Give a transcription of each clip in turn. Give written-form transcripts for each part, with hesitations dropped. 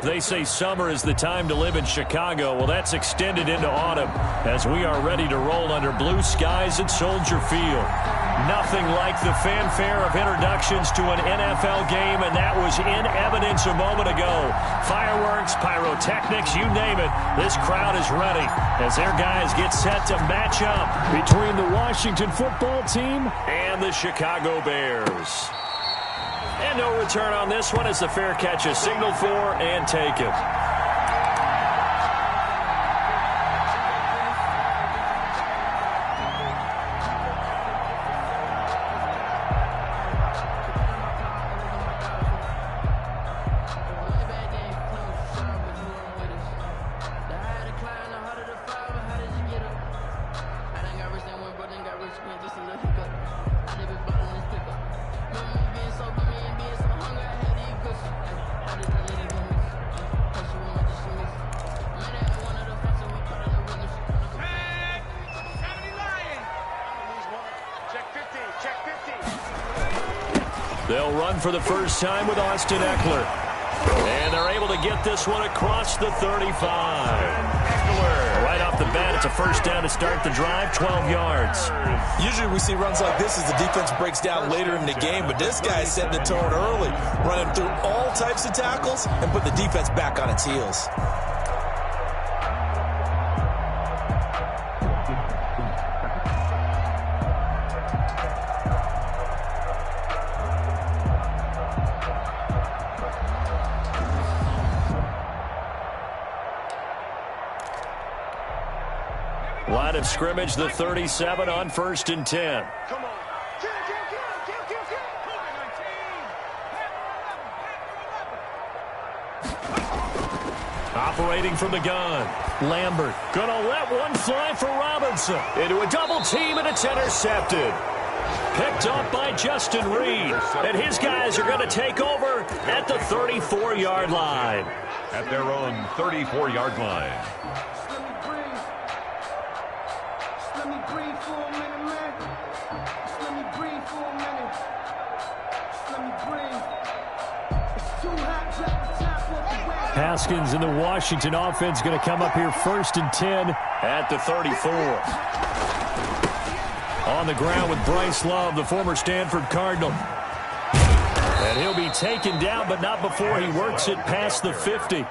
They say summer is the time to live in Chicago. Well, that's extended into autumn as we are ready to roll under blue skies at Soldier Field. Nothing like the fanfare of introductions to an NFL game, and that was in evidence a moment ago. Fireworks, pyrotechnics, you name it. This crowd is ready as their guys get set to match up between the Washington football team and the Chicago Bears. And no return on this one as the fair catch is signaled for and taken. They'll run for the first time with Austin Eckler. And they're able to get this one across the 35. Eckler. Right off the bat, it's a first down to start the drive, 12 yards. Usually we see runs like this as the defense breaks down later in the game, but this guy is setting the tone early, running through all types of tackles and put the defense back on its heels. Line of scrimmage, the 37 on 1st and 10. Come on. Operating from the gun. Lambert gonna let one fly for Robinson. Into a double team, and it's intercepted. Picked up by Justin Reed. And his guys are going to take over at the 34-yard line. At their own 34-yard line. Haskins in the Washington offense going to come up here 1st and 10 at the 34. On the ground with Bryce Love, the former Stanford Cardinal. And he'll be taken down, but not before he works it past the 50.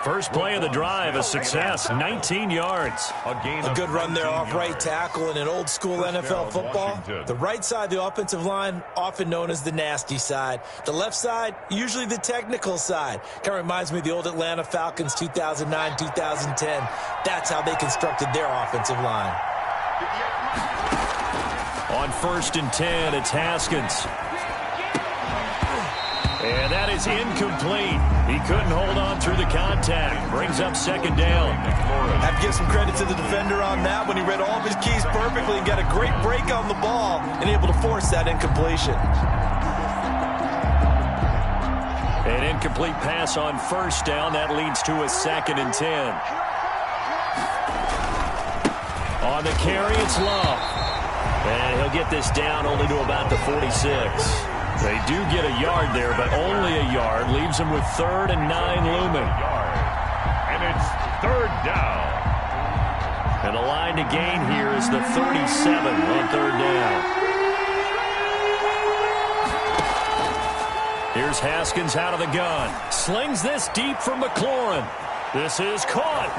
First play of the drive, a success, 19 yards. A good run there off right tackle in an old-school NFL football. The right side of the offensive line, often known as the nasty side. The left side, usually the technical side. Kind of reminds me of the old Atlanta Falcons 2009-2010. That's how they constructed their offensive line. On 1st and 10, it's Haskins. And that is incomplete. He couldn't hold on through the contact. Brings up 2nd down. Have to give some credit to the defender on that when he read all of his keys perfectly and got a great break on the ball and able to force that incompletion. An incomplete pass on 1st down. That leads to a 2nd and 10. On the carry, it's Love. And he'll get this down only to about the 46. They do get a yard there, but only a yard. Leaves them with 3rd and 9 looming. And it's 3rd down. And the line to gain here is the 37 on 3rd down. Here's Haskins out of the gun. Slings this deep for McLaurin. This is caught.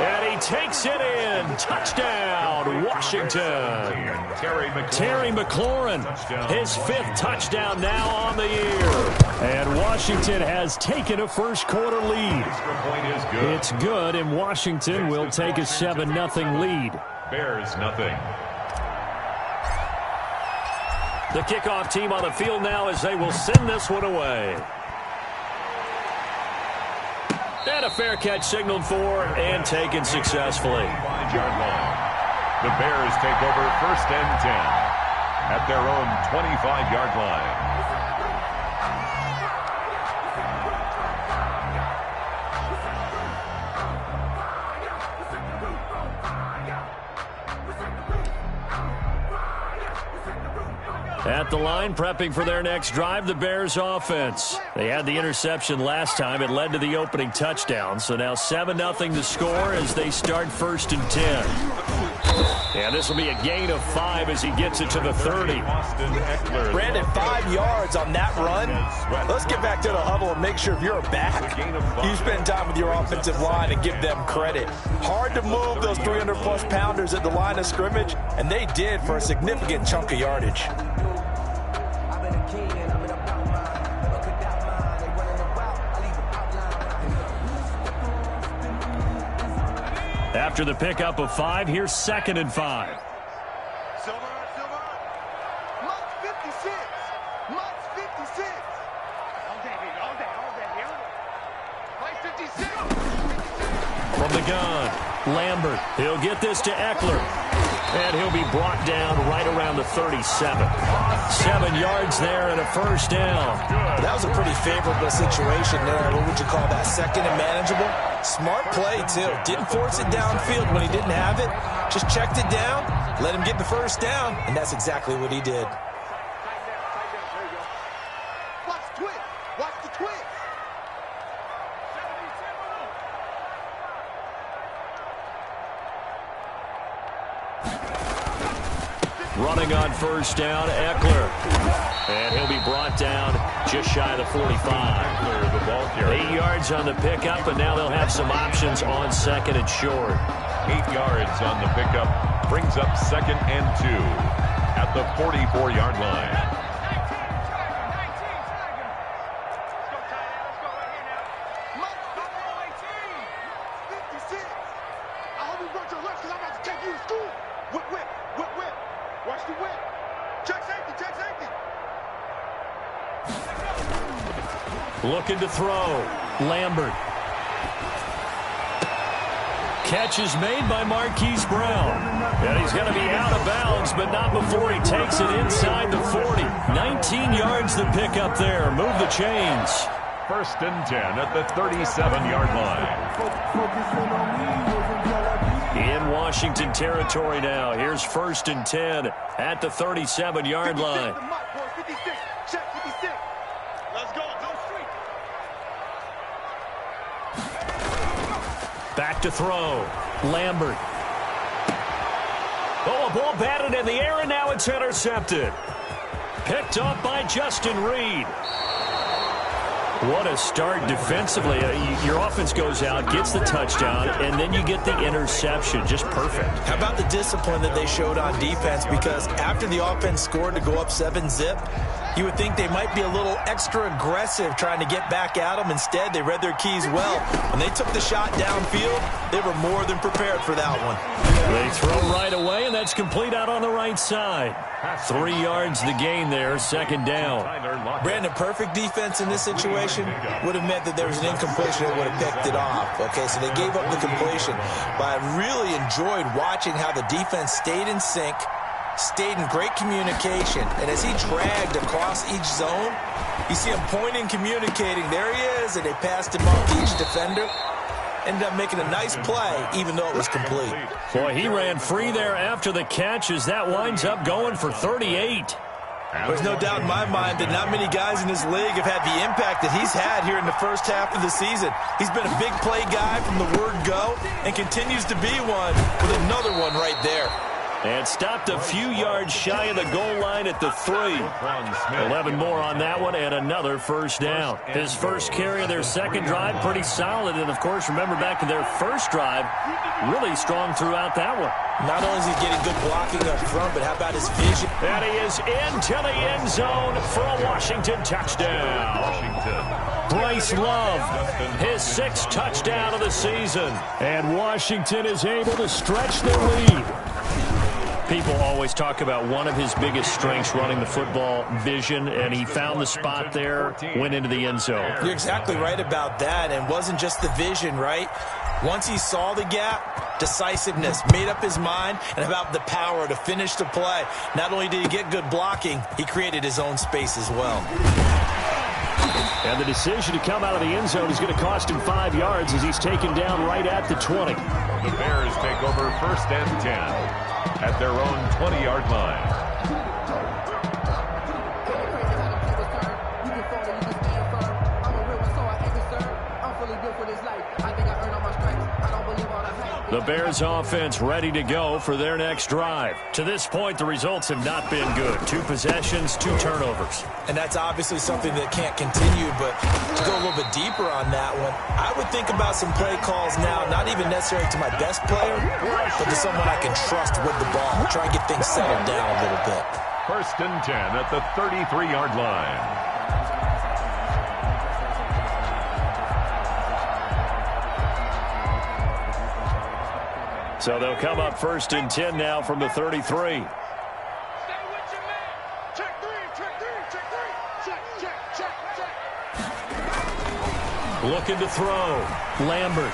And he takes it in. Touchdown, Washington. Terry McLaurin, his 5th touchdown now on the year. And Washington has taken a first-quarter lead. It's good, and Washington will take a 7-0 lead. Bears nothing. The kickoff team on the field now as they will send this one away. And a fair catch signaled for and taken successfully. 5-yard line. The Bears take over 1st and 10 at their own 25-yard line. At the line, prepping for their next drive, the Bears offense. They had the interception last time. It led to the opening touchdown. So now 7-0 to score as they start 1st and 10. And this will be a gain of 5 as he gets it to the 30. Brandon, 5 yards on that run. Let's get back to the huddle and make sure if you're back, you spend time with your offensive line and give them credit. Hard to move those 300-plus pounders at the line of scrimmage, and they did for a significant chunk of yardage. After the pickup of 5, here's 2nd and 5. From the gun, Lambert. He'll get this to Eckler. And he'll be brought down right around the 37. 7 yards there and a 1st down. That was a pretty favorable situation there. What would you call that? 2nd and manageable? Smart play, too. Didn't force it downfield when he didn't have it. Just checked it down, let him get the 1st down, and that's exactly what he did. Watch the twist. Watch the twist. Running on 1st down, Eckler. And he'll be brought down just shy of the 45. 8 yards on the pickup, and now they'll have some options on 2nd and short. 8 yards on the pickup brings up 2nd and 2 at the 44-yard line. Looking to throw. Lambert. Catch is made by Marquise Brown. And he's going to be out of bounds, but not before he takes it inside the 40. 19 yards to pick up there. Move the chains. 1st and 10 at the 37-yard line. In Washington territory now. Here's 1st and 10 at the 37-yard line. Back to throw. Lambert. Oh, a ball batted in the air, and now it's intercepted. Picked up by Justin Reed. What a start defensively. Your offense goes out, gets the touchdown, and then you get the interception. Just perfect. How about the discipline that they showed on defense? Because after the offense scored to go up 7-zip, you would think they might be a little extra aggressive trying to get back at them. Instead, they read their keys well. When they took the shot downfield, they were more than prepared for that one. They throw right away, and that's complete out on the right side. 3 yards the gain there, 2nd down. Brandon, perfect defense in this situation would have meant that there was an incompletion that would have picked it off. Okay, so they gave up the completion. But I really enjoyed watching how the defense stayed in sync, stayed in great communication, and as he dragged across each zone, you see him pointing, communicating. There he is, and they passed him off to each defender. Ended up making a nice play, even though it was complete. Boy, he ran free there after the catch as that winds up going for 38. There's no doubt in my mind that not many guys in this league have had the impact that he's had here in the first half of the season. He's been a big play guy from the word go and continues to be one with another one right there. And stopped a few yards shy of the goal line at the 3. 11 more on that one and another 1st down. His first carry of their 2nd drive, pretty solid. And, of course, remember back to their 1st drive, really strong throughout that one. Not only is he getting good blocking up front, but how about his vision? And he is into the end zone for a Washington touchdown. Bryce Love, his 6th touchdown of the season. And Washington is able to stretch their lead. People always talk about one of his biggest strengths running the football, vision, and he found the spot there, went into the end zone. You're exactly right about that, and wasn't just the vision, right? Once he saw the gap, decisiveness, made up his mind, and about the power to finish the play. Not only did he get good blocking, he created his own space as well. And the decision to come out of the end zone is going to cost him 5 yards as he's taken down right at the 20. The Bears take over 1st and 10 at their own 20-yard line. The Bears offense ready to go for their next drive. To this point, the results have not been good. 2 possessions, 2 turnovers. And that's obviously something that can't continue, but to go a little bit deeper on that one, I would think about some play calls now, not even necessarily to my best player, but to someone I can trust with the ball. Try and get things settled down a little bit. 1st and 10 at the 33-yard line. So they'll come up 1st and 10 now from the 33. Stay with your man. Check 3, check 3, check 3. Check. Looking to throw. Lambert.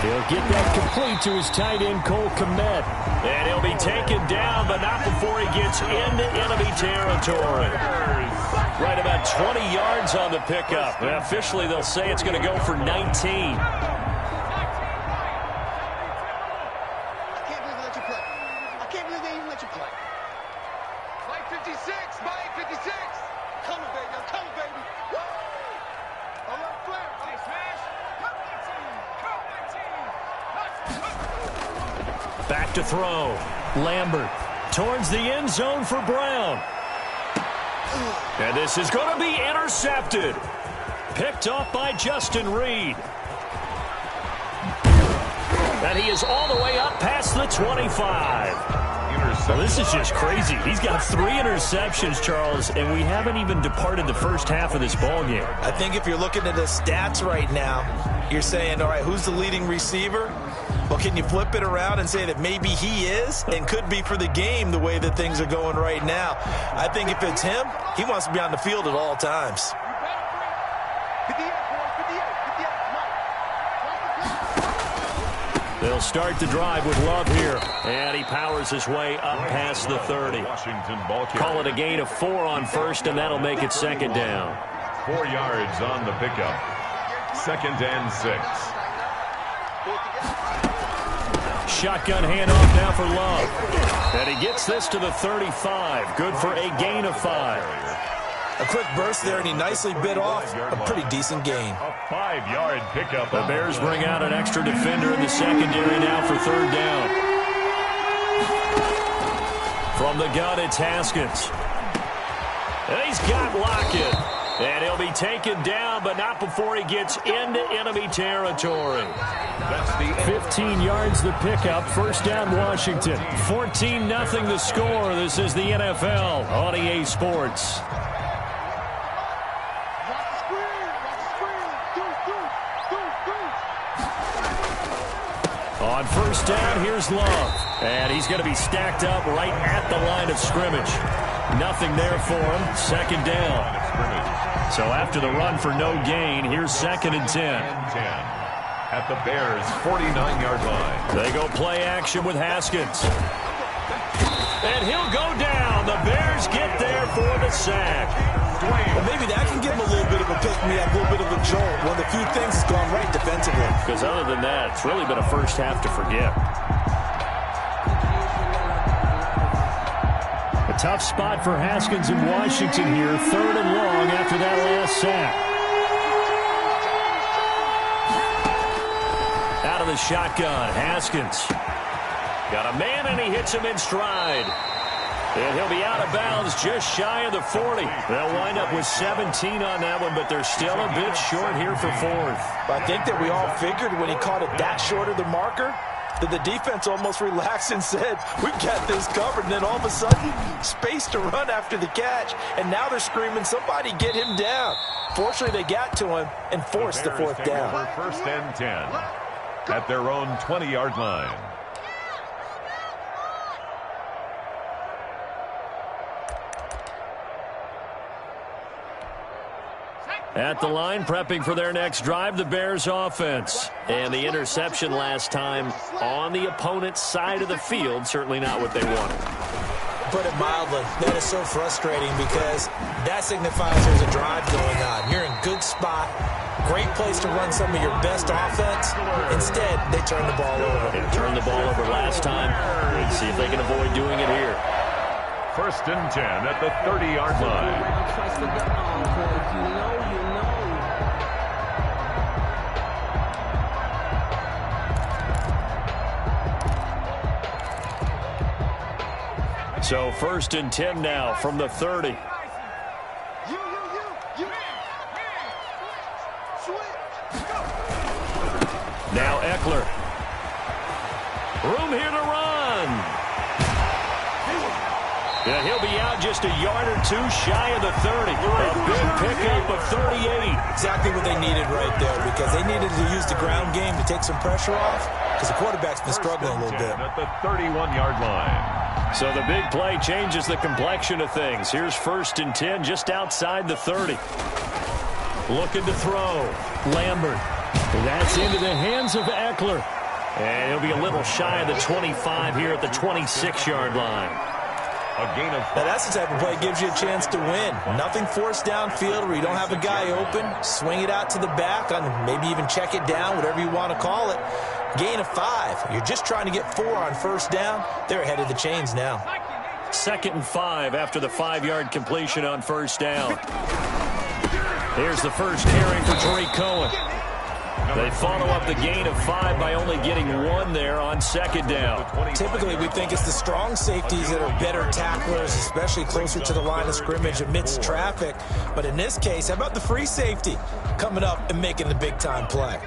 He'll get that complete to his tight end, Cole Kmet. And he'll be taken down, but not before he gets into enemy territory. Right about 20 yards on the pickup. And officially, they'll say it's going to go for 19. Back to throw. Lambert towards the end zone for Brown. And this is going to be intercepted. Picked off by Justin Reed. And he is all the way up past the 25. Well, this is just crazy. He's got 3 interceptions, Charles, and we haven't even departed the first half of this ball game. I think if you're looking at his stats right now, you're saying, all right, who's the leading receiver? Well, can you flip it around and say that maybe he is and could be for the game the way that things are going right now? I think if it's him, he wants to be on the field at all times. They'll start the drive with Love here. And he powers his way up past the 30. Call it a gain of 4 on 1st, and that'll make it 2nd down. 4 yards on the pickup. 2nd and 6. Shotgun handoff now for Love. And he gets this to the 35. Good for a gain of 5. A quick burst there, and he nicely bit off a pretty decent gain. A 5-yard pickup. The Bears bring out an extra defender in the secondary now for 3rd down. From the gun, it's Haskins. And he's got Lockett. And he'll be taken down, but not before he gets into enemy territory. That's the 15 yards the pickup. 1st down, Washington. 14-0 the score. This is the NFL on EA Sports. On 1st down, here's Love. And he's going to be stacked up right at the line of scrimmage. Nothing there for him. 2nd down. So after the run for no gain, here's 2nd and 10. At the Bears' 49-yard line. They go play action with Haskins. And he'll go down. The Bears get there for the sack. Well, maybe that can give him a little bit of a pick-me-up, a little bit of a jolt. One of the few things that's gone right defensively. Because other than that, it's really been a first half to forget. A tough spot for Haskins in Washington here. 3rd and long after that last sack. Out of the shotgun, Haskins. Got a man, and he hits him in stride. And he'll be out of bounds just shy of the 40. They'll wind up with 17 on that one, but they're still a bit short here for 4th. I think that we all figured when he caught it that short of the marker, that the defense almost relaxed and said, we've got this covered. And then all of a sudden, space to run after the catch. And now they're screaming, somebody get him down. Fortunately, they got to him and forced the 4th down. 1st and 10 at their own 20-yard line. At the line, prepping for their next drive, the Bears offense. And the interception last time on the opponent's side of the field, certainly not what they wanted. Put it mildly, that is so frustrating because that signifies there's a drive going on. You're in good spot, great place to run some of your best offense. Instead, they turn the ball over. They turned the ball over last time. Let's see if they can avoid doing it here. 1st and 10 at the 30-yard line. So 1st and 10 now from the 30. Now Eckler. Room here to run. Yeah, he'll be out just a yard or two shy of the 30. A big pickup of 38. Exactly what they needed right there, because they needed to use the ground game to take some pressure off, because the quarterback's been struggling a little bit. At the 31-yard line. So the big play changes the complexion of things. Here's 1st and 10 just outside the 30. Looking to throw. Lambert. That's into the hands of Eckler. And he'll be a little shy of the 25 here at the 26-yard line. A gain of 5. Now that's the type of play that gives you a chance to win. Nothing forced downfield where you don't have a guy open. Swing it out to the back, on maybe even check it down, whatever you want to call it. Gain of 5. You're just trying to get 4 on 1st down. They're ahead of the chains now. 2nd and 5 after the 5-yard completion on 1st down. Here's the first carry for Tariq Cohen. They follow up the gain of 5 by only getting 1 there on 2nd down. Typically, we think it's the strong safeties that are better tacklers, especially closer to the line of scrimmage amidst traffic. But in this case, how about the free safety coming up and making the big-time play?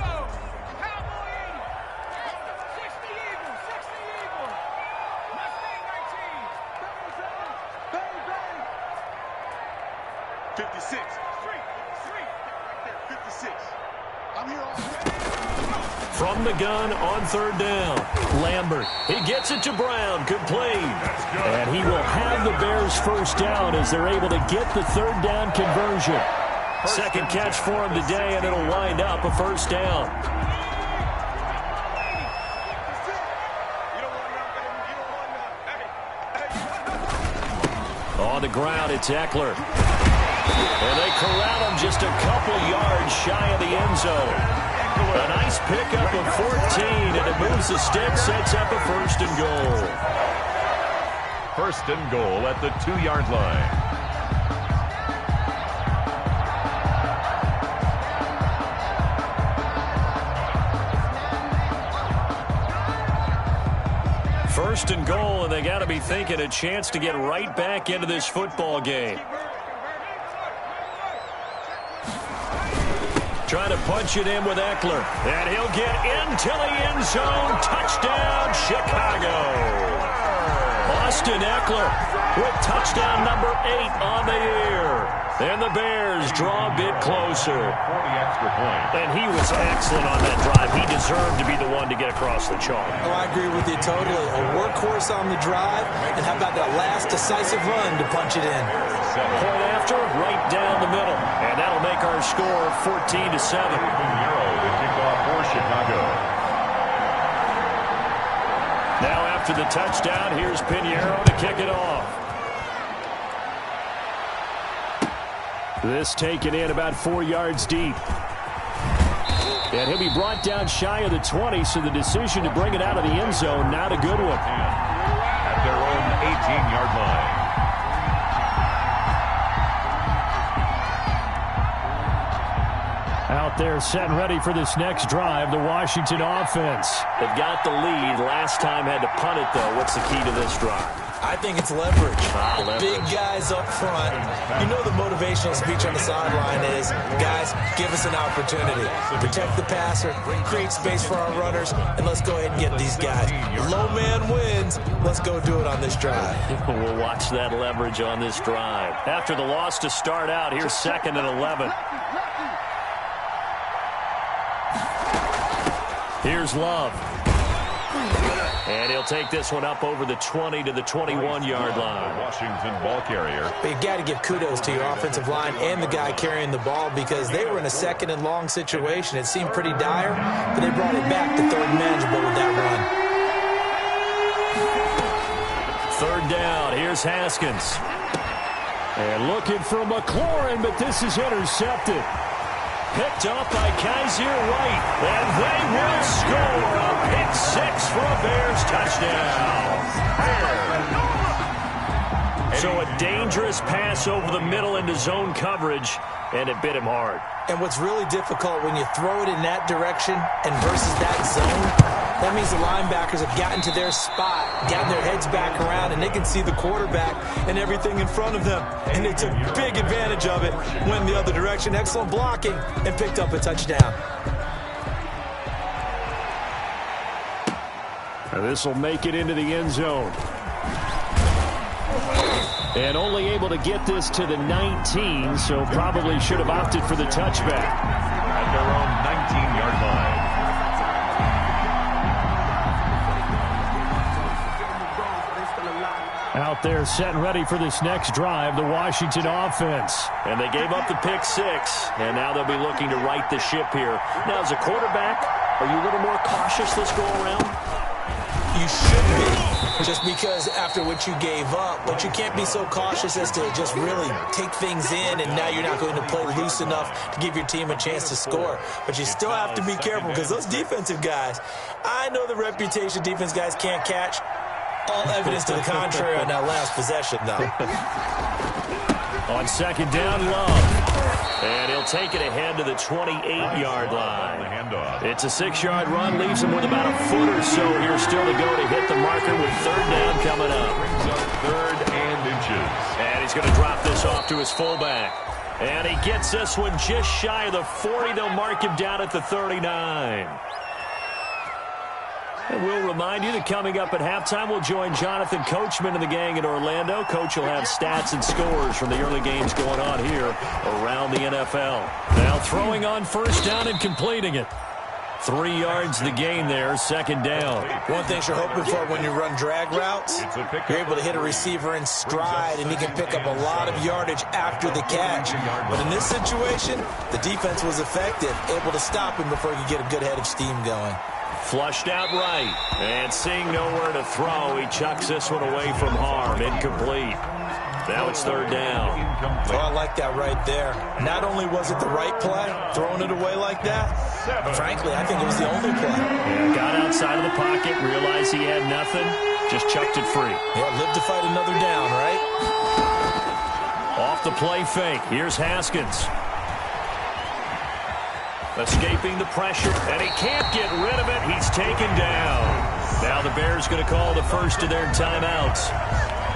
From the gun on 3rd down, Lambert. He gets it to Brown, complete. And he will have the Bears 1st down as they're able to get the 3rd down conversion. Second catch for him today, and it'll wind up a 1st down. On the ground, it's Eckler. And they corral him just a couple yards shy of the end zone. A nice pickup of 14, and it moves the stick, sets up a 1st and goal. 1st and goal at the 2-yard line. First and goal, and they got to be thinking a chance to get right back into this football game. Trying to punch it in with Eckler. And he'll get into the end zone. Touchdown, Chicago. Austin Eckler with touchdown number 8 on the year. And the Bears draw a bit closer. 40 extra points. And he was excellent on that drive. He deserved to be the one to get across the chalk. Oh, I agree with you totally. A workhorse on the drive. And how about that last decisive run to punch it in? Point after, right down the middle. And that'll make our score 14-7. Pinheiro to kick off for Chicago. Now after the touchdown, here's Pinheiro to kick it off. This taken in about 4 yards deep. And he'll be brought down shy of the 20, so the decision to bring it out of the end zone, not a good one. At their own 18-yard line. Out there set and ready for this next drive, the Washington offense. They've got the lead. Last time had to punt it, though. What's the key to this drive? I think it's leverage. Leverage. Big guys up front. You know the motivational speech on the sideline is, guys, give us an opportunity. Protect the passer, create space for our runners, and let's go ahead and get these guys. Low man wins. Let's go do it on this drive. We'll watch that leverage on this drive. After the loss to start out, here's 2nd and 11. Here's Love. And he'll take this one up over the 20 to the 21-yard line. Washington ball carrier. But you got to give kudos to your offensive line and the guy carrying the ball, because they were in a 2nd and long situation. It seemed pretty dire, but they brought it back to 3rd and manageable with that run. 3rd down. Here's Haskins. And looking for McLaurin, but this is intercepted. Picked up by Kaiser White. And they will score a pick 6 for a Bears touchdown. So a dangerous pass over the middle into zone coverage, and it bit him hard. And what's really difficult when you throw it in that direction and versus that zone That means the linebackers have gotten to their spot, gotten their heads back around, and they can see the quarterback and everything in front of them. And they took big advantage of it, went the other direction, excellent blocking, and picked up a touchdown. This will make it into the end zone. And only able to get this to the 19, so probably should have opted for the touchback. At their own 19-yard line. Out there set and ready for this next drive, the Washington offense. And they gave up the pick 6, and now they'll be looking to right the ship here. Now, as a quarterback, are you a little more cautious this go around? You should be, just because after what you gave up, but you can't be so cautious as to just really take things in, and now you're not going to play loose enough to give your team a chance to score. But you still have to be careful, because those defensive guys, I know the reputation defense guys can't catch. All evidence to the contrary on that last possession, though. On second down, Love. And he'll take it ahead to the 28-yard line. It's a 6-yard run, leaves him with about a foot or so here still to go to hit the marker with third down coming up. Brings up 3rd and inches. And he's going to drop this off to his fullback. And he gets this one just shy of the 40. They'll mark him down at the 39. And we'll remind you that coming up at halftime, we'll join Jonathan Coachman and the gang in Orlando. Coach will have stats and scores from the early games going on here around the NFL. Now throwing on first down and completing it. 3 yards the gain there, second down. One thing you're hoping for when you run drag routes, you're able to hit a receiver in stride, and he can pick up a lot of yardage after the catch. But in this situation, the defense was effective, able to stop him before he could get a good head of steam going. Flushed out right, and seeing nowhere to throw, he chucks this one away from harm, incomplete. Now it's third down. Oh, I like that right there. Not only was it the right play, throwing it away like that, frankly, I think it was the only play. Yeah, got outside of the pocket, realized he had nothing, just chucked it free. Yeah, live to fight another down, right? Off the play fake, here's Haskins. Escaping the pressure, and he can't get rid of it. He's taken down. Now the Bears going to call the first of their timeouts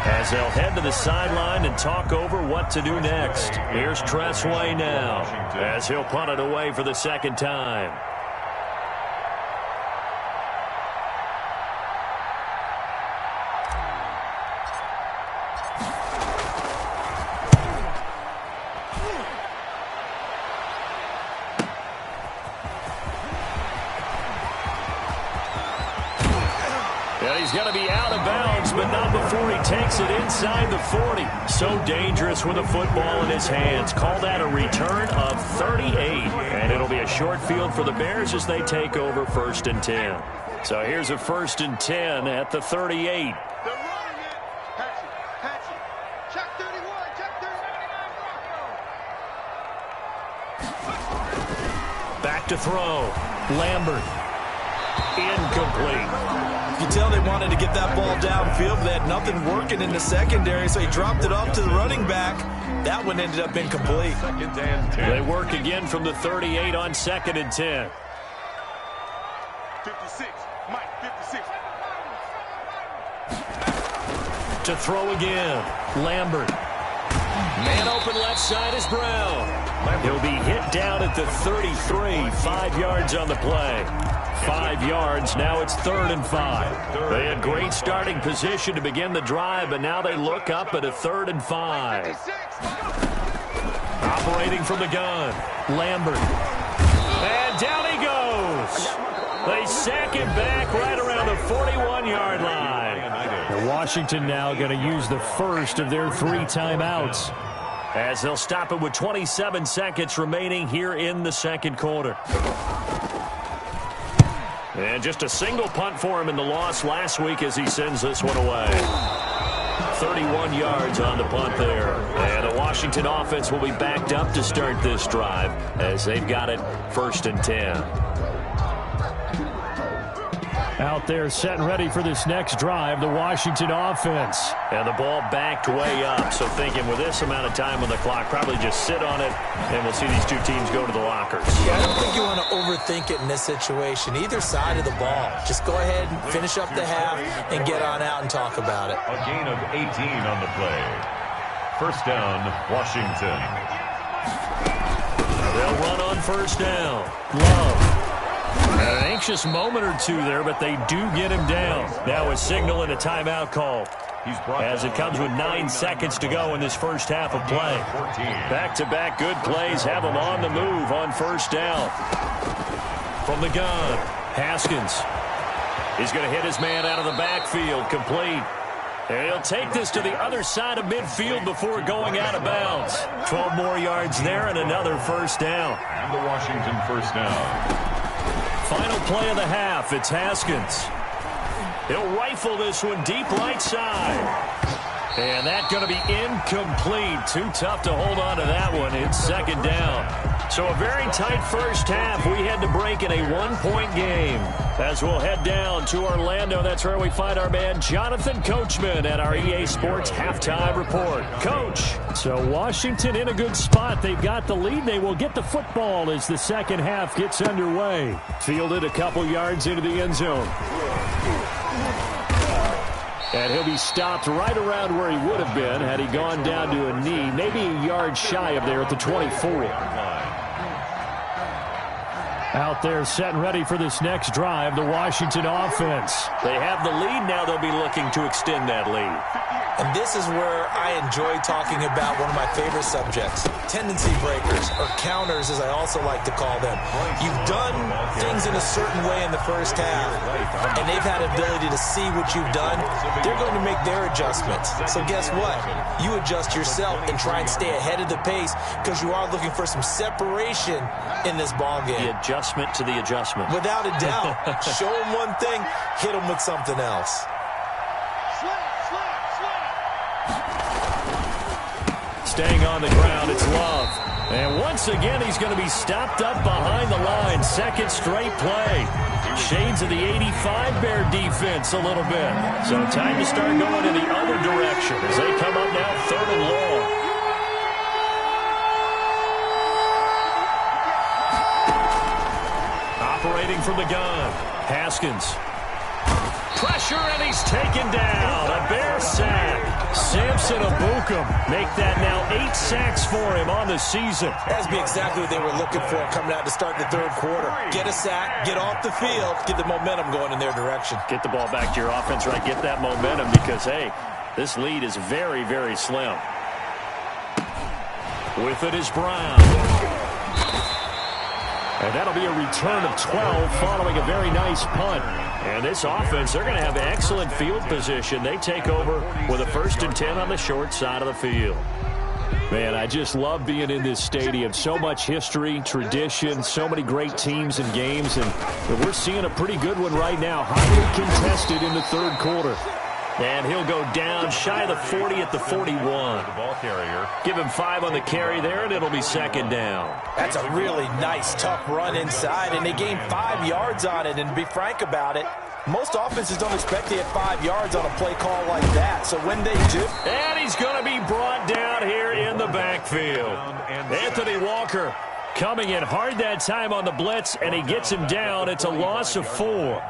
as they'll head to the sideline and talk over what to do next. Here's Tressway now as he'll punt it away for the second time. He's going to be out of bounds, but not before he takes it inside the 40. So dangerous with a football in his hands. Call that a return of 38. And it'll be a short field for the Bears as they take over 1st and 10. So here's a 1st and 10 at the 38. They're running it. Hatch it. Check 31. Check 39. Back to throw. Lambert. Incomplete. You can tell they wanted to get that ball downfield, but they had nothing working in the secondary, so he dropped it off to the running back. That one ended up incomplete. 2nd and 10. They work again from the 38 on 2nd and 10. 56. Mike, 56. To throw again. Lambert. Man open left side is Brown. He'll be hit down at the 33. 5 yards on the play. 5 yards. Now it's 3rd and 5. They had great starting position to begin the drive, but now they look up at a 3rd and 5. Operating from the gun. Lambert. And down he goes. They sack him back right around the 41-yard line. And Washington now going to use the first of their 3 timeouts as they'll stop it with 27 seconds remaining here in the second quarter. And just a single punt for him in the loss last week as he sends this one away. 31 yards on the punt there. And the Washington offense will be backed up to start this drive as they've got it 1st and 10. Out there set and ready for this next drive, the Washington offense. And the ball backed way up, so thinking with this amount of time on the clock, probably just sit on it, and we'll see these two teams go to the lockers. Yeah, I don't think you want to overthink it in this situation. Either side of the ball. Just go ahead and finish up the half and get on out and talk about it. A gain of 18 on the play. First down, Washington. They'll run on first down. Love. An anxious moment or two there, but they do get him down. Now a signal and a timeout call as it comes with 9 seconds to go in this first half of play. Back-to-back good plays have him on the move on first down. From the gun, Haskins. He's going to hit his man out of the backfield, complete. And he'll take this to the other side of midfield before going out of bounds. 12 more yards there and another first down. And the Washington first down. Final play of the half, it's Haskins. He'll rifle this one deep right side. And that's going to be incomplete. Too tough to hold on to that one. It's second down. So a very tight first half. We had to break in a 1-point game. As we'll head down to Orlando, that's where we find our man Jonathan Coachman at our EA Sports Halftime Report. Coach, so Washington in a good spot. They've got the lead. They will get the football as the second half gets underway. Fielded a couple yards into the end zone. And he'll be stopped right around where he would have been had he gone down to a knee, maybe a yard shy of there at the 24. Out there set and ready for this next drive, the Washington offense. They have the lead now. They'll be looking to extend that lead. And this is where I enjoy talking about one of my favorite subjects, tendency breakers, or counters as I also like to call them. You've done things in a certain way in the first half, and they've had ability to see what you've done. They're going to make their adjustments. So guess what? You adjust yourself and try and stay ahead of the pace because you are looking for some separation in this ball game. The adjustment to the adjustment. Without a doubt. Show them one thing, hit them with something else. Staying on the ground, it's Love. And once again, he's going to be stopped up behind the line. Second straight play. Shades of the 85 Bear defense a little bit. So time to start going in the other direction as they come up now third and long. Operating from the gun, Haskins. Pressure, and he's taken down. A Bear sack. Samson Abukum make that now 8 sacks for him on the season. That's exactly what they were looking for coming out to start the third quarter. Get a sack, get off the field, get the momentum going in their direction. Get the ball back to your offense, right? Get that momentum because, hey, this lead is very, very slim. With it is Brown. And that'll be a return of 12 following a very nice punt. And this offense, they're going to have excellent field position. They take over with a 1st and 10 on the short side of the field. Man, I just love being in this stadium. So much history, tradition, so many great teams and games. And we're seeing a pretty good one right now. Highly contested in the third quarter. And he'll go down shy of the 40 at the 41. The ball carrier. Give him 5 on the carry there, and it'll be second down. That's a really nice, tough run inside, and they gained 5 yards on it. And to be frank about it, most offenses don't expect to hit 5 yards on a play call like that. So when they do... And he's going to be brought down here in the backfield. Anthony Walker coming in hard that time on the blitz, and he gets him down. It's a loss of 4.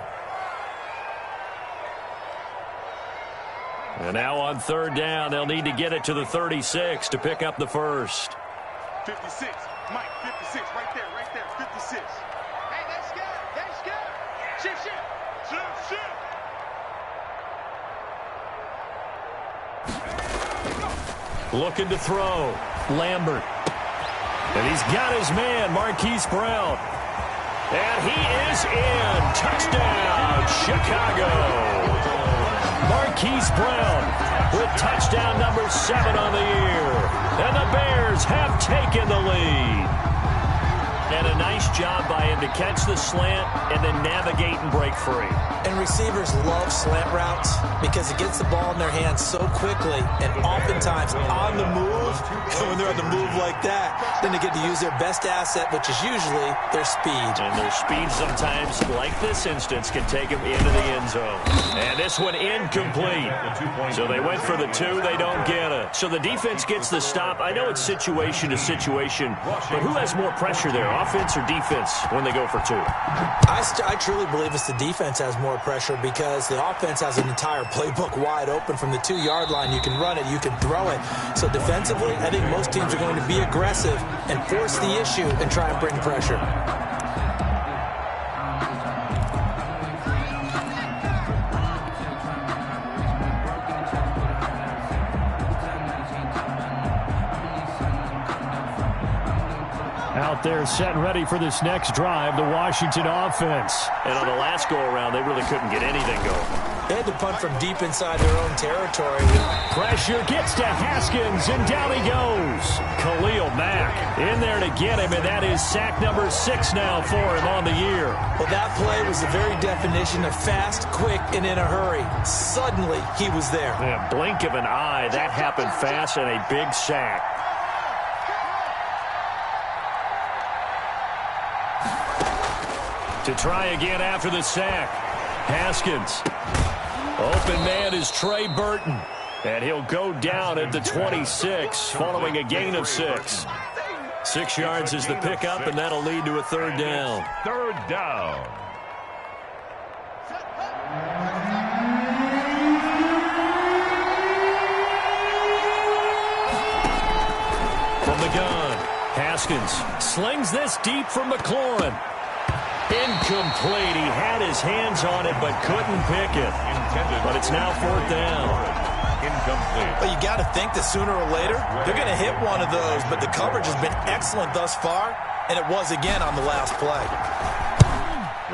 And now on third down, they'll need to get it to the 36 to pick up the first. 56, Mike, 56, right there, 56. Hey, that's good. Shift. Looking to throw. Lambert. And he's got his man, Marquise Brown. And he is in. Touchdown, Chicago. Marquise Brown with touchdown number 7 on the year. And the Bears have taken the lead. And a nice job by him to catch the slant and then navigate and break free. And receivers love slant routes because it gets the ball in their hands so quickly and oftentimes on the move. And when they're on the move like that, then they get to use their best asset, which is usually their speed. And their speed sometimes, like this instance, can take them into the end zone. And this one incomplete. So they went for the 2. They don't get it. So the defense gets the stop. I know it's situation to situation, but who has more pressure there, offense or defense, when they go for 2? I truly believe it's the defense has more pressure because the offense has an entire playbook wide open from the 2-yard line. You can run it, you can throw it. So defensively, I think most teams are going to be aggressive and force the issue and try and bring pressure. Out there set and ready for this next drive, the Washington offense. And on the last go-around, they really couldn't get anything going. They had to punt from deep inside their own territory. Pressure gets to Haskins, and down he goes. Khalil Mack in there to get him, and that is sack number 6 now for him on the year. Well, that play was the very definition of fast, quick, and in a hurry. Suddenly, he was there. Yeah, blink of an eye, that happened fast, and a big sack. To try again after the sack. Haskins. Open man is Trey Burton. And he'll go down at the 26 following a gain of 6. 6 yards is the pickup, and that'll lead to a 3rd down. 3rd down. From the gun, Haskins slings this deep from McLaurin. Incomplete. He had his hands on it but couldn't pick it. But it's now 4th down. Incomplete. Well, you got to think that sooner or later they're going to hit one of those, but the coverage has been excellent thus far, and it was again on the last play.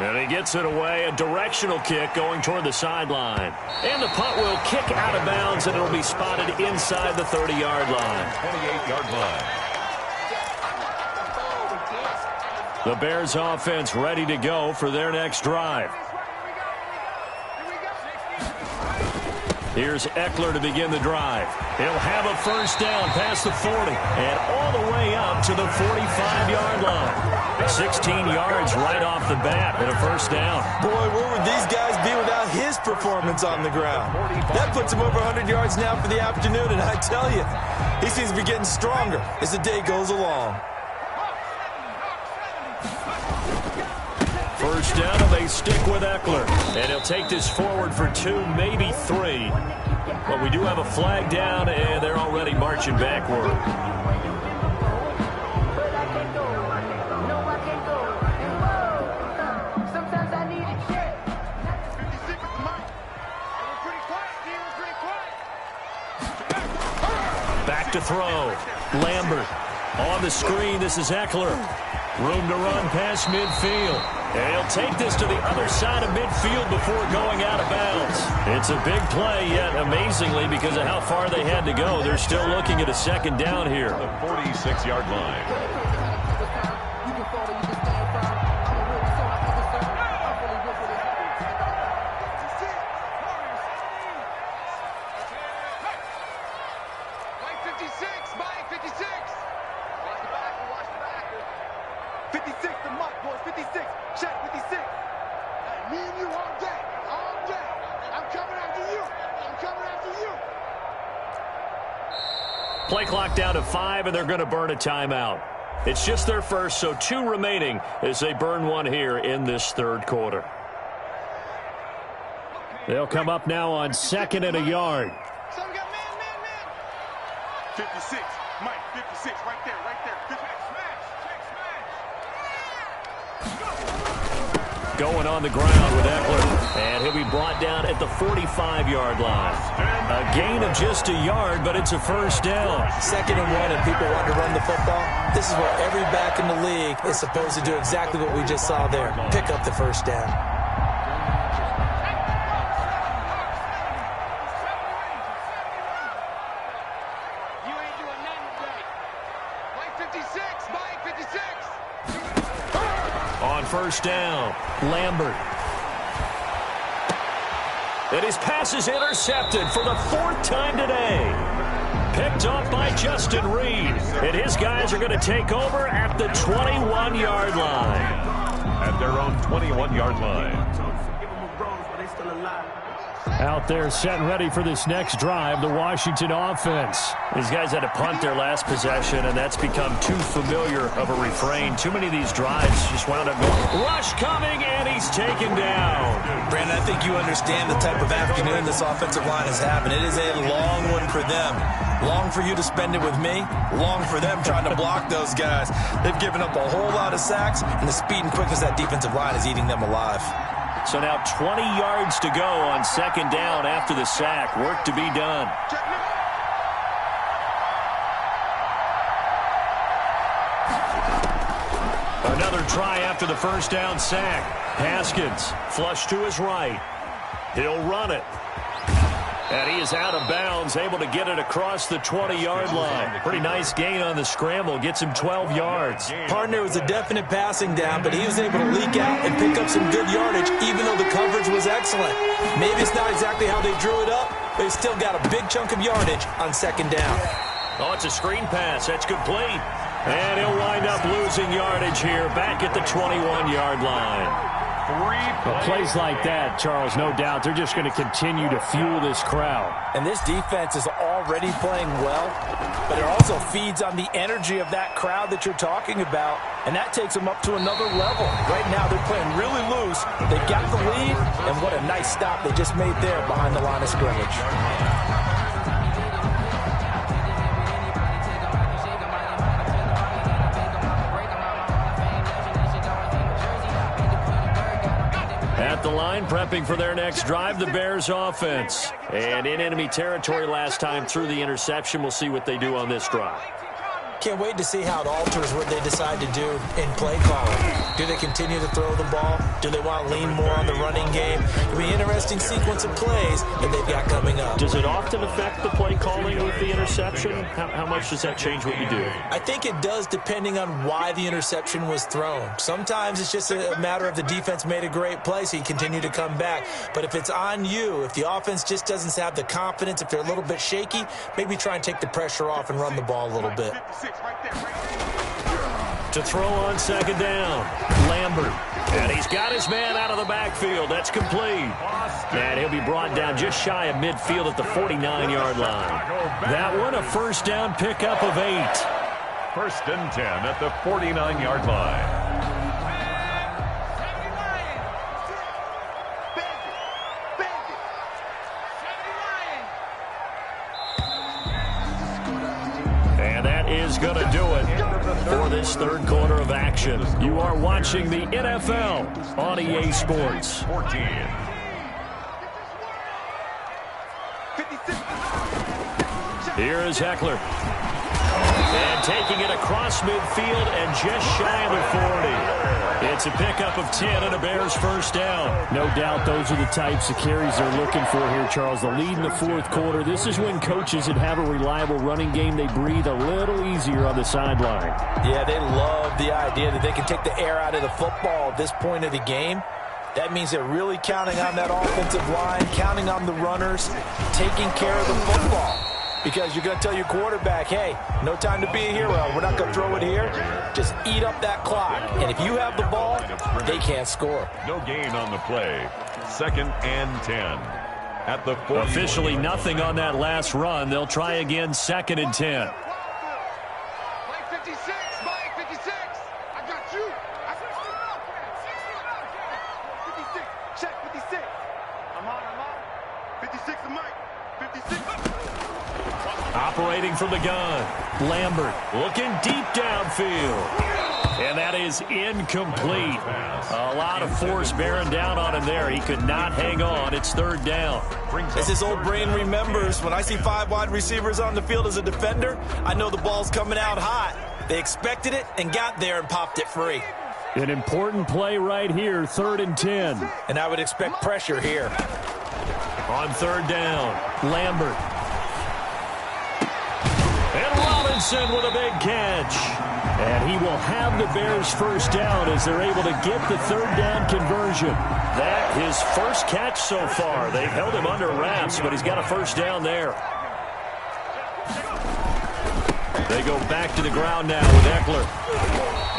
And he gets it away, a directional kick going toward the sideline. And the punt will kick out of bounds, and it'll be spotted inside the 30-yard line. 28-yard line. The Bears offense ready to go for their next drive. Here's Eckler to begin the drive. He'll have a 1st down past the 40 and all the way up to the 45-yard line. 16 yards right off the bat and a 1st down. Boy, where would these guys be without his performance on the ground? That puts him over 100 yards now for the afternoon, and I tell you, he seems to be getting stronger as the day goes along. 1st down, and they stick with Eckler. And he'll take this forward for 2, maybe 3. But we do have a flag down, and they're already marching backward. Back to throw. Lambert on the screen. This is Eckler. Room to run past midfield. And he'll take this to the other side of midfield before going out of bounds. It's a big play, yet amazingly, because of how far they had to go, they're still looking at a 2nd down here. The 46-yard line. Play clock down to 5, and they're going to burn a timeout. It's just their first, so 2 remaining as they burn one here in this 3rd quarter. They'll come up now on 2nd and a yard. 56, Mike, 56, right there, 56. Going on the ground with Eckler, and he'll be brought down at the 45-yard line. A gain of just a yard, but it's a 1st down. 2nd and 1, and people want to run the football. This is where every back in the league is supposed to do exactly what we just saw there. Pick up the 1st down. On 1st down, Lambert. And his pass is intercepted for the 4th time today. Picked off by Justin Reed. And his guys are going to take over at the 21-yard line. At their own 21-yard line. Out there set and ready for this next drive, the Washington offense. These guys had to punt their last possession, and that's become too familiar of a refrain. Too many of these drives just wound up going, rush coming, and he's taken down. Brandon, I think you understand the type of afternoon this offensive line is having. It is a long one for them. Long for you to spend it with me. Long for them trying to block those guys. They've given up a whole lot of sacks, and the speed and quickness of that defensive line is eating them alive. So now 20 yards to go on 2nd down after the sack. Work to be done. Another try after the 1st down sack. Haskins flush to his right. He'll run it. And he is out of bounds, able to get it across the 20-yard line. Pretty nice gain on the scramble. Gets him 12 yards. Partner was a definite passing down, but he was able to leak out and pick up some good yardage, even though the coverage was excellent. Maybe it's not exactly how they drew it up, but he still got a big chunk of yardage on 2nd down. Oh, it's a screen pass. That's complete. And he'll wind up losing yardage here, back at the 21-yard line. Plays like that, Charles, no doubt, they're just going to continue to fuel this crowd. And this defense is already playing well, but it also feeds on the energy of that crowd that you're talking about, and that takes them up to another level. Right now, they're playing really loose. They got the lead, and what a nice stop they just made there behind the line of scrimmage. At the line, prepping for their next drive, the Bears offense. And in enemy territory last time through the interception. We'll see what they do on this drive. Can't wait to see how it alters what they decide to do in play calling. Do they continue to throw the ball? Do they want to lean more on the running game? It'll be an interesting sequence of plays that they've got coming up. Does it often affect the play calling with the interception? How much does that change what you do? I think it does, depending on why the interception was thrown. Sometimes it's just a matter of the defense made a great play, so you continue to come back. But if it's on you, if the offense just doesn't have the confidence, if they're a little bit shaky, maybe try and take the pressure off and run the ball a little bit. To throw on 2nd down, Lambert. And he's got his man out of the backfield. That's complete. And he'll be brought down just shy of midfield at the 49-yard line. That one, a 1st down pickup of 8. 1st and 10 at the 49-yard line. Is going to do it for this 3rd quarter of action. You are watching the NFL on EA Sports. 14. Here is Eckler. And taking it across midfield and just shy of the 40. It's a pickup of 10 and a Bears 1st down. No doubt those are the types of carries they're looking for here, Charles. The lead in the 4th quarter. This is when coaches that have a reliable running game, they breathe a little easier on the sideline. Yeah, they love the idea that they can take the air out of the football at this point of the game. That means they're really counting on that offensive line, counting on the runners, taking care of the football. Because you're going to tell your quarterback, hey, no time to be a hero. We're not going to throw it here. Just eat up that clock. And if you have the ball, they can't score. No gain on the play. 2nd and 10. At the 40. Officially nothing on that last run. They'll try again 2nd and 10. Mike 56, Mike 56. I got you. 56, check 56. I'm on. 56 to Mike. 56. Operating from the gun, Lambert looking deep downfield. And that is incomplete. A lot of force bearing down on him there. He could not hang on. It's 3rd down. As his old brain remembers, when I see 5 wide receivers on the field as a defender, I know the ball's coming out hot. They expected it and got there and popped it free. An important play right here, 3rd and 10. And I would expect pressure here. On 3rd down, Lambert. Robinson with a big catch. And he will have the Bears first down as they're able to get the third down conversion. That his first catch so far. They've held him under wraps, but he's got a first down there. They go back to the ground now with Eckler.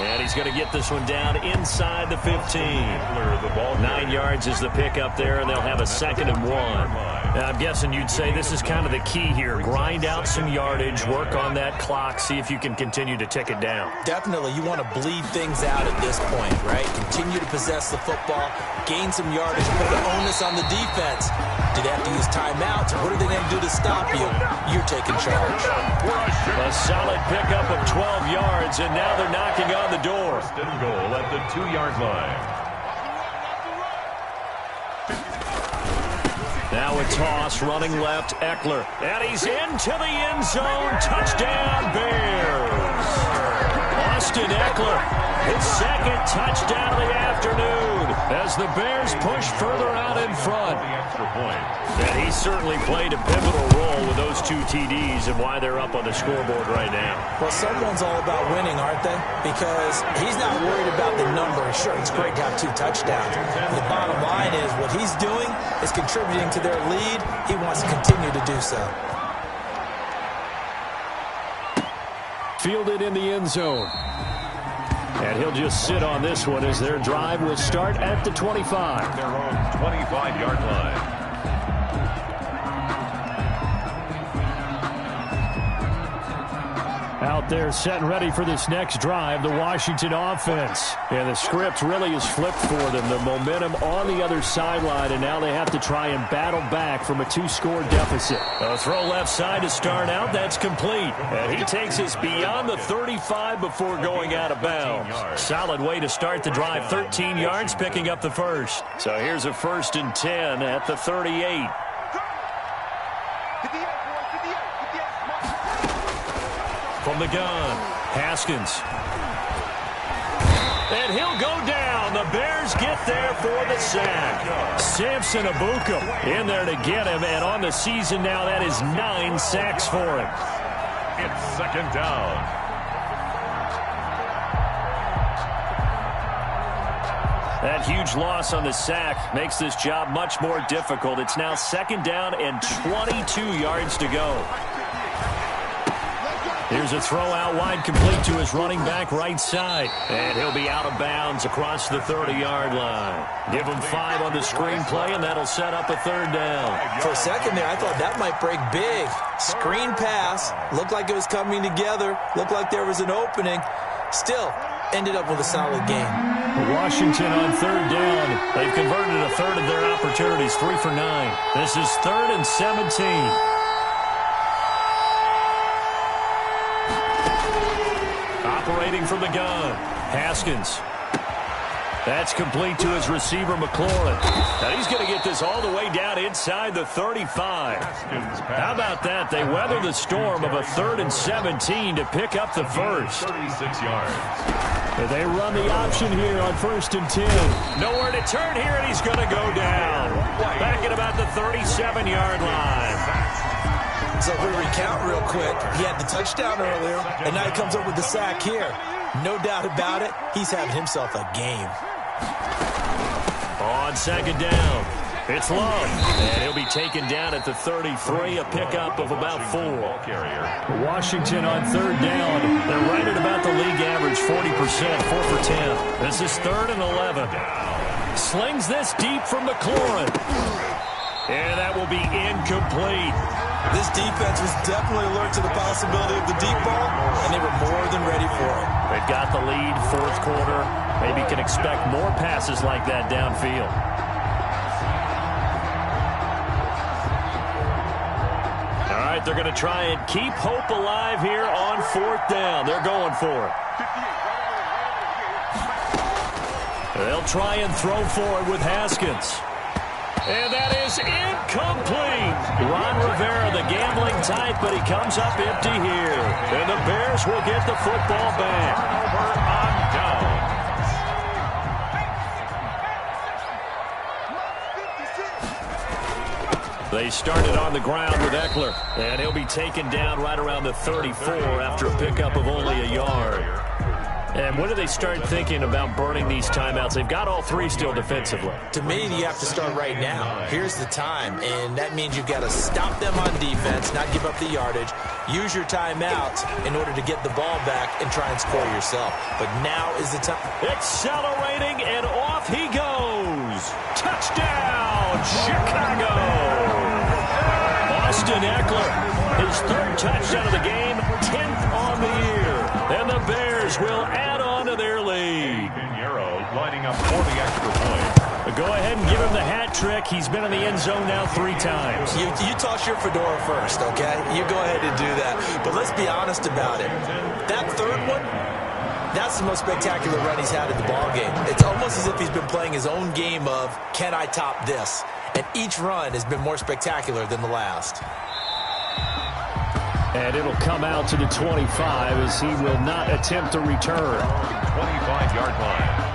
And he's going to get this one down inside the 15. 9 yards is the pickup there, and they'll have a 2nd and 1. Now, I'm guessing you'd say this is kind of the key here. Grind out some yardage, work on that clock, see if you can continue to tick it down. Definitely. You want to bleed things out at this point, right? Continue to possess the football, gain some yardage, put the onus on the defense. Do they have to use timeouts? What are they going to do to stop you? You're taking charge. A solid pickup of 12 yards, and now they're knocking on the door. First and goal at the 2-yard line. Now a toss, running left, Eckler. And he's into the end zone. Touchdown, Bears. Austin Eckler, his 2nd touchdown of the afternoon as the Bears push further out in front. And he certainly played a pivotal role with those 2 TDs and why they're up on the scoreboard right now. Well, someone's all about winning, aren't they? Because he's not worried about the number. Sure, it's great to have 2 touchdowns. The bottom line is what he's doing is contributing to their lead. He wants to continue to do so. Fielded in the end zone. And he'll just sit on this one as their drive will start at the 25. Their own 25-yard line. Out there set and ready for this next drive, the Washington offense. And the script really is flipped for them. The momentum on the other sideline, and now they have to try and battle back from a 2-score deficit. A throw left side to start out. That's complete. And he takes us beyond the 35 before going out of bounds. Solid way to start the drive. 13 yards, picking up the first. So here's a 1st and 10 at the 38. From the gun, Haskins. And he'll go down. The Bears get there for the sack. Samson Abuka in there to get him. And on the season now, that is 9 sacks for him. It's 2nd down. That huge loss on the sack makes this job much more difficult. It's now 2nd down and 22 yards to go. Here's a throw out wide, complete to his running back right side. And he'll be out of bounds across the 30-yard line. Give him 5 on the screen play, and that'll set up a 3rd down. For a second there, I thought that might break big. Screen pass. Looked like it was coming together. Looked like there was an opening. Still, ended up with a solid game. Washington on 3rd down. They've converted a third of their opportunities, 3 for 9. This is 3rd and 17. Operating from the gun, Haskins. That's complete to his receiver, McLaurin. Now he's going to get this all the way down inside the 35. How about that? They weather the storm of a 3rd and 17 to pick up the first. 36 yards. They run the option here on 1st and 10. Nowhere to turn here, and he's going to go down. Back at about the 37-yard line. So if we recount real quick, he had the touchdown earlier, and now he comes up with the sack here. No doubt about it, he's having himself a game. On 2nd down, it's Love, and he'll be taken down at the 33, a pickup of about 4. Washington on 3rd down. They're right at about the league average, 40%, 4 for 10. This is 3rd and 11. Slings this deep from McLaurin. And that will be incomplete. This defense was definitely alert to the possibility of the deep ball, and they were more than ready for it. They've got the lead, 4th quarter. Maybe can expect more passes like that downfield. All right, they're going to try and keep hope alive here on 4th down. They're going for it. They'll try and throw forward with Haskins. And that is incomplete. Ron Rivera, the gambling type, but he comes up empty here. And the Bears will get the football back. Over on down. They started on the ground with Eckler, and he'll be taken down right around the 34 after a pickup of only a yard. And when do they start thinking about burning these timeouts? They've got all three still defensively. To me, you have to start right now. Here's the time, and that means you've got to stop them on defense, not give up the yardage, use your timeouts in order to get the ball back and try and score yourself. But now is the time. Accelerating, and off he goes. Touchdown, Chicago! Austin Eckler, his third touchdown of the game, 10th on the year. And the Bears will add on to their lead. Lining up for the extra point. Go ahead and give him the hat trick. He's been in the end zone now 3 times. You toss your fedora first, okay? You go ahead and do that. But let's be honest about it. That third one, that's the most spectacular run he's had in the ballgame. It's almost as if he's been playing his own game of, can I top this? And each run has been more spectacular than the last. And it'll come out to the 25 as he will not attempt to return. 25-yard line.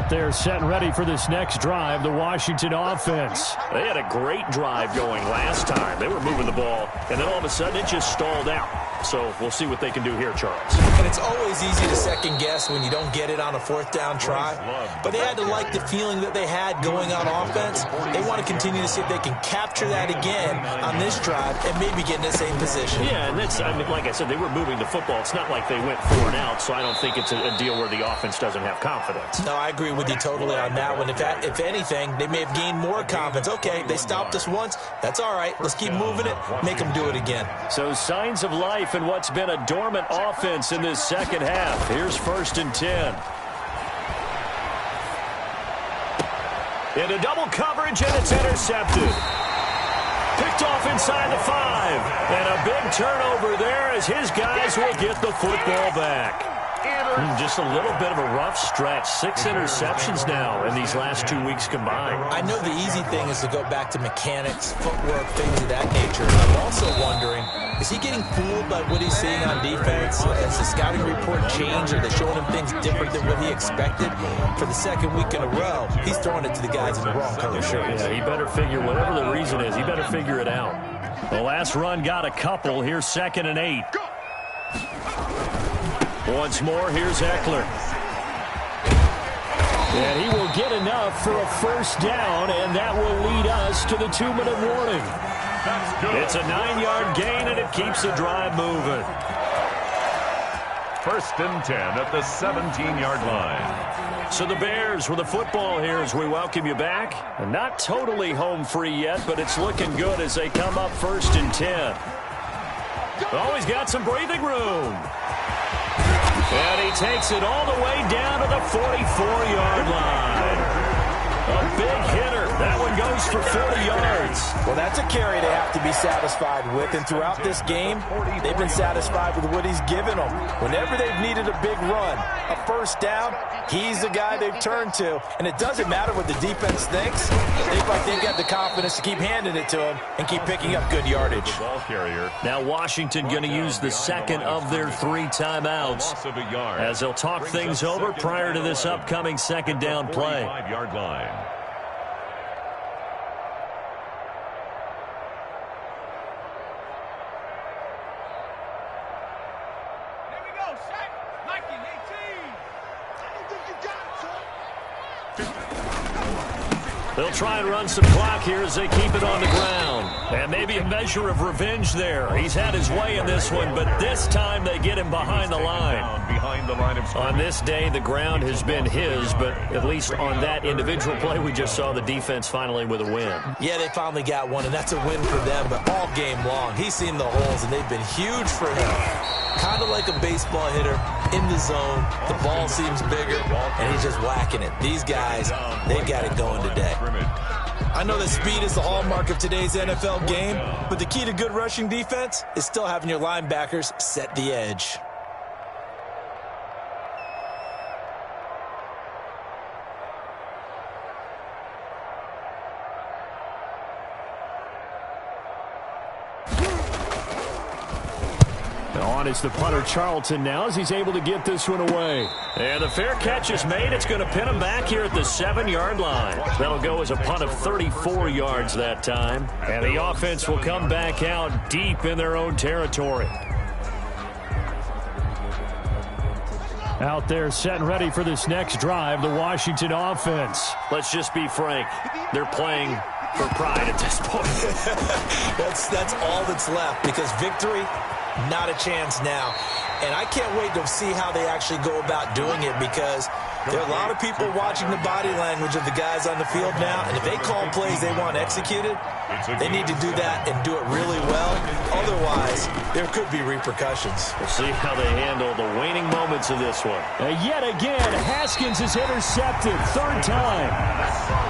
They're set and ready for this next drive, the Washington offense. They had a great drive going last time. They were moving the ball, and then all of a sudden it just stalled out. So we'll see what they can do here, Charles. And it's always easy to second guess when you don't get it on a 4th down try. But they had to like the feeling that they had going on offense. They want to continue to see if they can capture that again on this drive and maybe get in the same position. Yeah, and that's, I mean, like I said, they were moving the football. It's not like they went 4 and out, so I don't think it's a deal where the offense doesn't have confidence. No, I agree with you totally on that one. If anything, they may have gained more confidence. Okay, they stopped us once. That's all right. Let's keep moving it. Make them do it again. So signs of life in what's been a dormant offense in this second half. Here's 1st and 10. Into double coverage, and it's intercepted. Picked off inside the 5. And a big turnover there as his guys will get the football back. Just a little bit of a rough stretch. 6 interceptions now in these last 2 weeks combined. I know the easy thing is to go back to mechanics, footwork, things of that nature. I'm also wondering, is he getting fooled by what he's seeing on defense? Has the scouting report changed? Are they showing him things different than what he expected? For the 2nd week in a row, he's throwing it to the guys in the wrong color shirts. Yeah, he better figure, whatever the reason is, he better figure it out. The last run got a couple. Here's 2nd and 8. Once more, here's Eckler. And he will get enough for a 1st down, and that will lead us to the 2-minute warning. It's a 9-yard gain, and it keeps the drive moving. 1st and 10 at the 17-yard line. So the Bears with the football here as we welcome you back. And not totally home free yet, but it's looking good as they come up 1st and 10. Always got some breathing room. And he takes it all the way down to the 44-yard line. A big hitter. That one goes for 40 yards. Well, that's a carry they have to be satisfied with. And throughout this game, they've been satisfied with what he's given them. Whenever they've needed a big run, a 1st down, he's the guy they've turned to. And it doesn't matter what the defense thinks. They feel like they've got the confidence to keep handing it to him and keep picking up good yardage. Ball carrier. Now Washington going to use the 2nd of their 3 timeouts as they'll talk things over prior to this upcoming 2nd down play. 5-yard line. They'll try and run some clock here as they keep it on the ground. And maybe a measure of revenge there. He's had his way in this one, but this time they get him behind the line. On this day, the ground has been his, but at least on that individual play, we just saw the defense finally with a win. Yeah, they finally got one, and that's a win for them, but all game long, he's seen the holes, and they've been huge for him. Kind of like a baseball hitter in the zone. The ball seems bigger, and he's just whacking it. These guys, they've got it going today. I know that speed is the hallmark of today's NFL game, but the key to good rushing defense is still having your linebackers set the edge. On is the punter Charlton now as he's able to get this one away. And the fair catch is made. It's going to pin him back here at the 7-yard line. That'll go as a punt of 34 yards that time. And the offense will come back out deep in their own territory. Out there set and ready for this next drive, the Washington offense. Let's just be frank. They're playing for pride at this point. That's all that's left, because victory, not a chance now. And I can't wait to see how they actually go about doing it, because there are a lot of people watching the body language of the guys on the field now, and if they call plays they want executed, they need to do that and do it really well. Otherwise, there could be repercussions. We'll see how they handle the waning moments of this one. Yet again, Haskins is intercepted. Third time.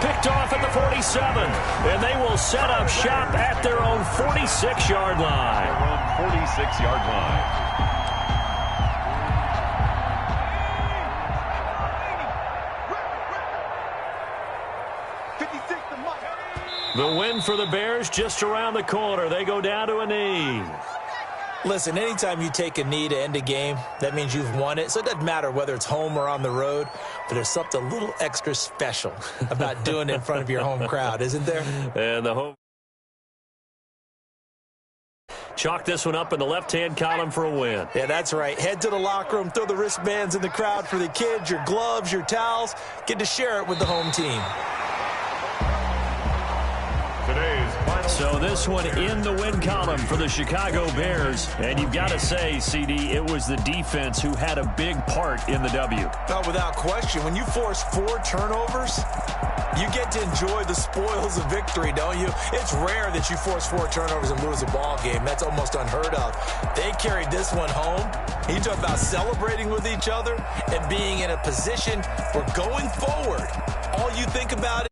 Picked off at the 47, and they will set up shop at their own 46-yard line. 46-yard line. The win for the Bears just around the corner. They go down to a knee. Listen, anytime you take a knee to end a game, that means you've won it. So it doesn't matter whether it's home or on the road, but there's something a little extra special about doing it in front of your home crowd, isn't there? And the home. Chalk this one up in the left-hand column for a win. Yeah, that's right. Head to the locker room, throw the wristbands in the crowd for the kids, your gloves, your towels. Get to share it with the home team. So this one in the win column for the Chicago Bears. And you've got to say, CD, it was the defense who had a big part in the W. No, without question. When you force 4 turnovers, you get to enjoy the spoils of victory, don't you? It's rare that you force 4 turnovers and lose a ball game. That's almost unheard of. They carried this one home. You talk about celebrating with each other and being in a position where going forward, all you think about